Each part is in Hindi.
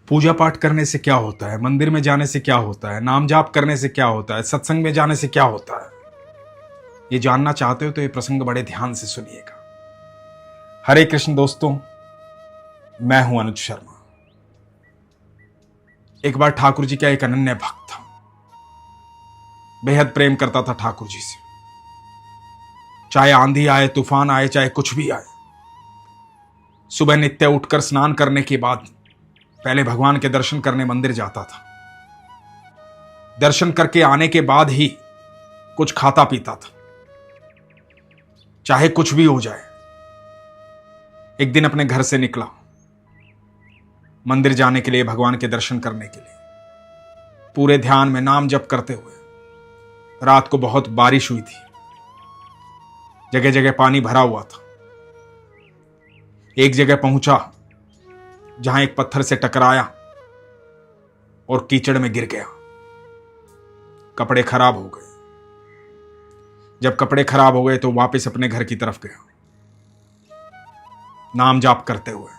पूजा पाठ करने से क्या होता है, मंदिर में जाने से क्या होता है, नाम जाप करने से क्या होता है, सत्संग में जाने से क्या होता है, ये जानना चाहते हो तो ये प्रसंग बड़े ध्यान से सुनिएगा। हरे कृष्ण दोस्तों, मैं हूं अनुज शर्मा। एक बार ठाकुर जी का एक अनन्य भक्त था, बेहद प्रेम करता था ठाकुर जी से। चाहे आंधी आए, तूफान आए, चाहे कुछ भी आए, सुबह नित्य उठकर स्नान करने के बाद पहले भगवान के दर्शन करने मंदिर जाता था। दर्शन करके आने के बाद ही कुछ खाता पीता था, चाहे कुछ भी हो जाए। एक दिन अपने घर से निकला मंदिर जाने के लिए, भगवान के दर्शन करने के लिए, पूरे ध्यान में नाम जप करते हुए। रात को बहुत बारिश हुई थी, जगह जगह पानी भरा हुआ था। एक जगह पहुंचा जहां एक पत्थर से टकराया और कीचड़ में गिर गया। कपड़े खराब हो गए। जब कपड़े खराब हो गए तो वापस अपने घर की तरफ गया, नाम जाप करते हुए।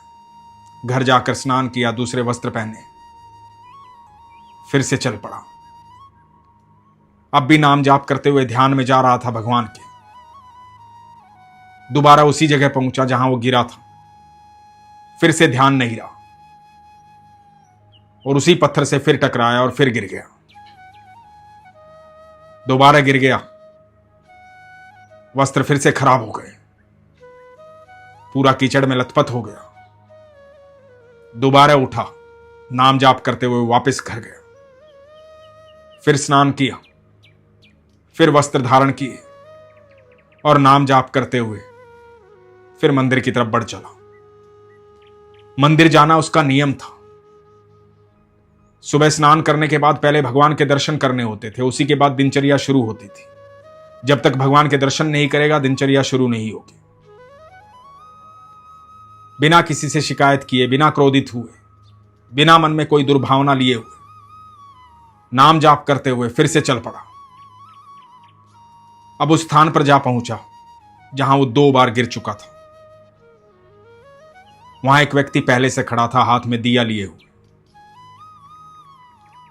घर जाकर स्नान किया, दूसरे वस्त्र पहने, फिर से चल पड़ा। अब भी नाम जाप करते हुए ध्यान में जा रहा था भगवान के। दोबारा उसी जगह पहुंचा जहां वो गिरा था। फिर से ध्यान नहीं रहा और उसी पत्थर से फिर टकराया और फिर गिर गया। दोबारा गिर गया, वस्त्र फिर से खराब हो गए, पूरा कीचड़ में लथपथ हो गया। दोबारा उठा, नाम जाप करते हुए वापस घर गया। फिर स्नान किया, फिर वस्त्र धारण किए और नाम जाप करते हुए फिर मंदिर की तरफ बढ़ चला। मंदिर जाना उसका नियम था। सुबह स्नान करने के बाद पहले भगवान के दर्शन करने होते थे, उसी के बाद दिनचर्या शुरू होती थी। जब तक भगवान के दर्शन नहीं करेगा, दिनचर्या शुरू नहीं होगी। बिना किसी से शिकायत किए, बिना क्रोधित हुए, बिना मन में कोई दुर्भावना लिए हुए, नाम जाप करते हुए फिर से चल पड़ा। अब उस स्थान पर जा पहुंचा जहां वो 2 बार गिर चुका था। वहां एक व्यक्ति पहले से खड़ा था, हाथ में दिया लिए हुए।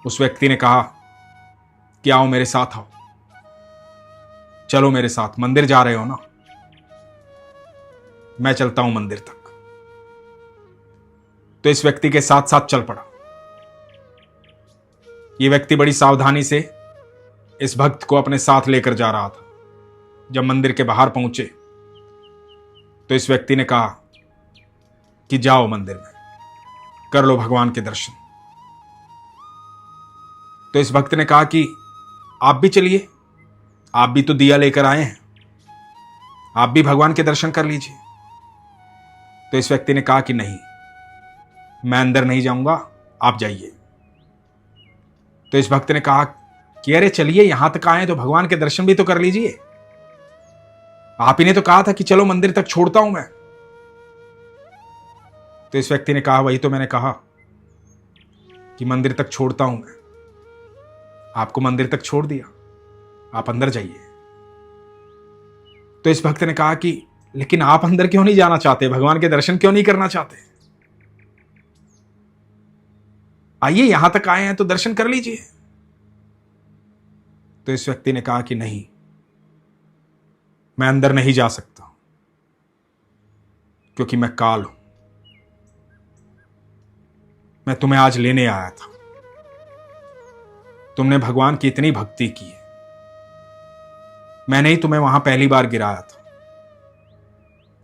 उस व्यक्ति ने कहा कि आओ मेरे साथ आओ, चलो मेरे साथ। मंदिर जा रहे हो ना? मैं चलता हूं मंदिर तक। तो इस व्यक्ति के साथ साथ चल पड़ा। यह व्यक्ति बड़ी सावधानी से इस भक्त को अपने साथ लेकर जा रहा था। जब मंदिर के बाहर पहुंचे तो इस व्यक्ति ने कहा कि जाओ मंदिर में, कर लो भगवान के दर्शन। तो इस भक्त ने कहा कि आप भी चलिए, आप भी तो दिया लेकर आए हैं, आप भी भगवान के दर्शन कर लीजिए। तो इस व्यक्ति ने कहा कि नहीं, मैं अंदर नहीं जाऊंगा, आप जाइए। तो इस भक्त ने कहा कि अरे चलिए, यहां तक आए तो भगवान के दर्शन भी तो कर लीजिए। आप ही ने तो कहा था कि चलो मंदिर तक छोड़ता हूं मैं। तो इस व्यक्ति ने कहा, वही तो मैंने कहा कि मंदिर तक छोड़ता हूं मैं। आपको मंदिर तक छोड़ दिया, आप अंदर जाइए। तो इस भक्त ने कहा कि लेकिन आप अंदर क्यों नहीं जाना चाहते, भगवान के दर्शन क्यों नहीं करना चाहते? आइए, यहां तक आए हैं तो दर्शन कर लीजिए। तो इस व्यक्ति ने कहा कि नहीं, मैं अंदर नहीं जा सकता, क्योंकि मैं काल हूं। मैं तुम्हें आज लेने आया था। तुमने भगवान की इतनी भक्ति की है, मैंने ही तुम्हें वहां पहली बार गिराया था।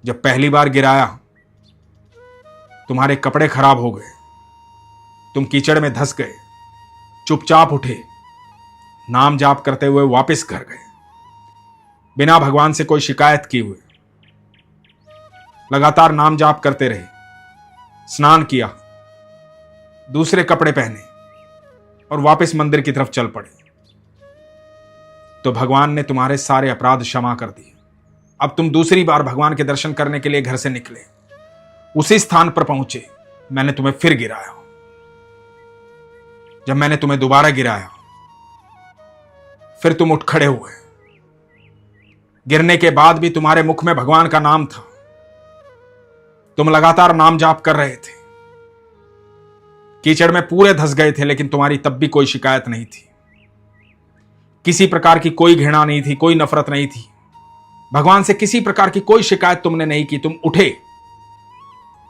जब पहली बार गिराया, तुम्हारे कपड़े खराब हो गए, तुम कीचड़ में धंस गए, चुपचाप उठे, नाम जाप करते हुए वापस घर गए, बिना भगवान से कोई शिकायत किए हुए। लगातार नाम जाप करते रहे, स्नान किया, दूसरे कपड़े पहने और वापस मंदिर की तरफ चल पड़े। तो भगवान ने तुम्हारे सारे अपराध क्षमा कर दिए। अब तुम दूसरी बार भगवान के दर्शन करने के लिए घर से निकले, उसी स्थान पर पहुंचे, मैंने तुम्हें फिर गिराया। जब मैंने तुम्हें दोबारा गिराया, फिर तुम उठ खड़े हुए। गिरने के बाद भी तुम्हारे मुख में भगवान का नाम था। तुम लगातार नाम जाप कर रहे थे। कीचड़ में पूरे धंस गए थे, लेकिन तुम्हारी तब भी कोई शिकायत नहीं थी, किसी प्रकार की कोई घृणा नहीं थी, कोई नफरत नहीं थी। भगवान से किसी प्रकार की कोई शिकायत तुमने नहीं की। तुम उठे,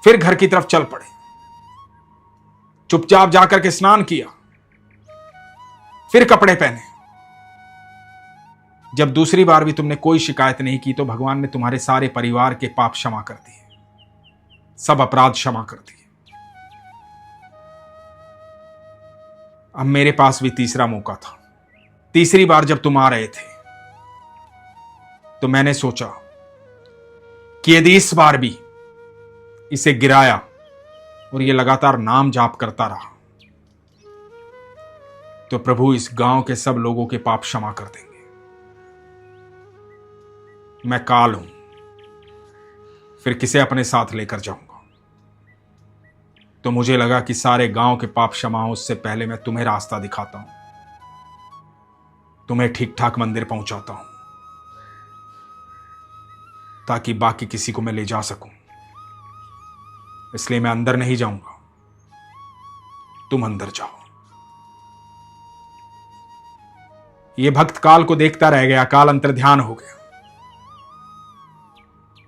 फिर घर की तरफ चल पड़े, चुपचाप जाकर के स्नान किया, फिर कपड़े पहने। जब दूसरी बार भी तुमने कोई शिकायत नहीं की तो भगवान ने तुम्हारे सारे परिवार के पाप क्षमा कर दिए, सब अपराध क्षमा कर दिए। अब मेरे पास भी तीसरा मौका था। तीसरी बार जब तुम आ रहे थे तो मैंने सोचा कि यदि इस बार भी इसे गिराया और ये लगातार नाम जाप करता रहा तो प्रभु इस गांव के सब लोगों के पाप क्षमा कर देंगे। मैं काल हूं, फिर किसे अपने साथ लेकर जाऊंगा? तो मुझे लगा कि सारे गांव के पाप क्षमा हो उससे पहले मैं तुम्हें रास्ता दिखाता हूं, तुम्हें ठीक ठाक मंदिर पहुंचाता हूं, ताकि बाकी किसी को मैं ले जा सकूं। इसलिए मैं अंदर नहीं जाऊंगा, तुम अंदर जाओ। ये भक्त काल को देखता रह गया। काल अंतर्ध्यान हो गया।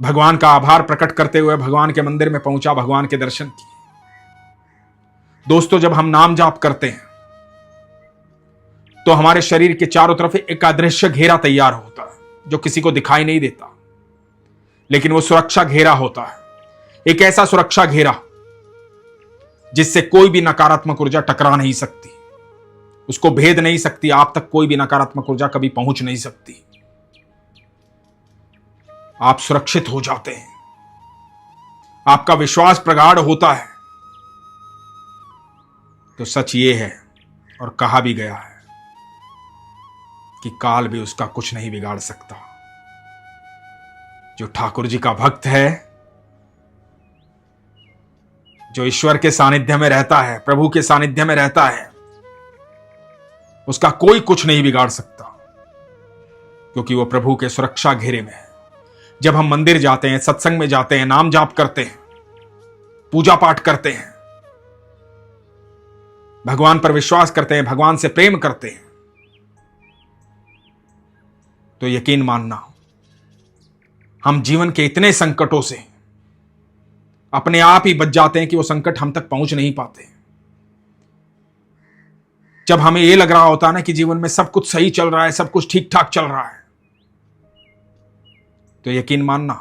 भगवान का आभार प्रकट करते हुए भगवान के मंदिर में पहुंचा, भगवान के दर्शन किए। दोस्तों, जब हम नाम जाप करते हैं तो हमारे शरीर के चारों तरफ एक अदृश्य घेरा तैयार होता है, जो किसी को दिखाई नहीं देता, लेकिन वो सुरक्षा घेरा होता है। एक ऐसा सुरक्षा घेरा जिससे कोई भी नकारात्मक ऊर्जा टकरा नहीं सकती, उसको भेद नहीं सकती। आप तक कोई भी नकारात्मक ऊर्जा कभी पहुंच नहीं सकती। आप सुरक्षित हो जाते हैं, आपका विश्वास प्रगाढ़ होता है। तो सच ये है, और कहा भी गया है, कि काल भी उसका कुछ नहीं बिगाड़ सकता। जो ठाकुर जी का भक्त है, जो ईश्वर के सानिध्य में रहता है, प्रभु के सानिध्य में रहता है, उसका कोई कुछ नहीं बिगाड़ सकता, क्योंकि वो प्रभु के सुरक्षा घेरे में है। जब हम मंदिर जाते हैं, सत्संग में जाते हैं, नाम जाप करते हैं, पूजा पाठ करते हैं, भगवान पर विश्वास करते हैं, भगवान से प्रेम करते हैं, तो यकीन मानना, हम जीवन के इतने संकटों से अपने आप ही बच जाते हैं कि वो संकट हम तक पहुंच नहीं पाते। जब हमें यह लग रहा होता है ना कि जीवन में सब कुछ सही चल रहा है, सब कुछ ठीक ठाक चल रहा है, तो यकीन मानना,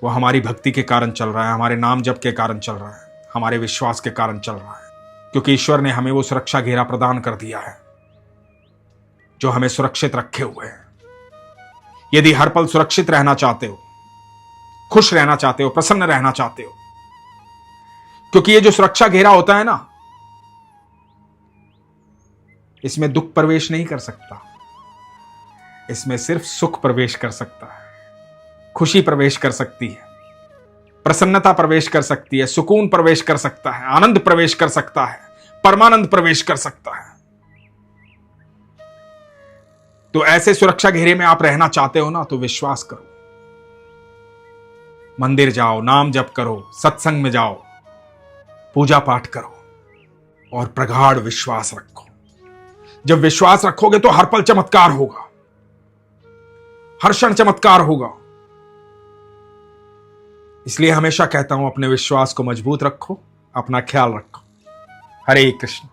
वो हमारी भक्ति के कारण चल रहा है, हमारे नाम जप के कारण चल रहा है, हमारे विश्वास के कारण चल रहा है। क्योंकि ईश्वर ने हमें वो सुरक्षा घेरा प्रदान कर दिया है जो हमें सुरक्षित रखे हुए है। यदि हर पल सुरक्षित रहना चाहते हो, खुश रहना चाहते हो, प्रसन्न रहना चाहते हो, क्योंकि ये जो सुरक्षा घेरा होता है ना, इसमें दुख प्रवेश नहीं कर सकता, इसमें सिर्फ सुख प्रवेश कर सकता है, खुशी प्रवेश कर सकती है, प्रसन्नता प्रवेश कर सकती है, सुकून प्रवेश कर सकता है, आनंद प्रवेश कर सकता है, परमानंद प्रवेश कर सकता है। तो ऐसे सुरक्षा घेरे में आप रहना चाहते हो ना, तो विश्वास करो, मंदिर जाओ, नाम जप करो, सत्संग में जाओ, पूजा पाठ करो और प्रगाढ़ विश्वास रखो। जब विश्वास रखोगे तो हर पल चमत्कार होगा, हर क्षण चमत्कार होगा। इसलिए हमेशा कहता हूं, अपने विश्वास को मजबूत रखो, अपना ख्याल रखो। हरे कृष्ण।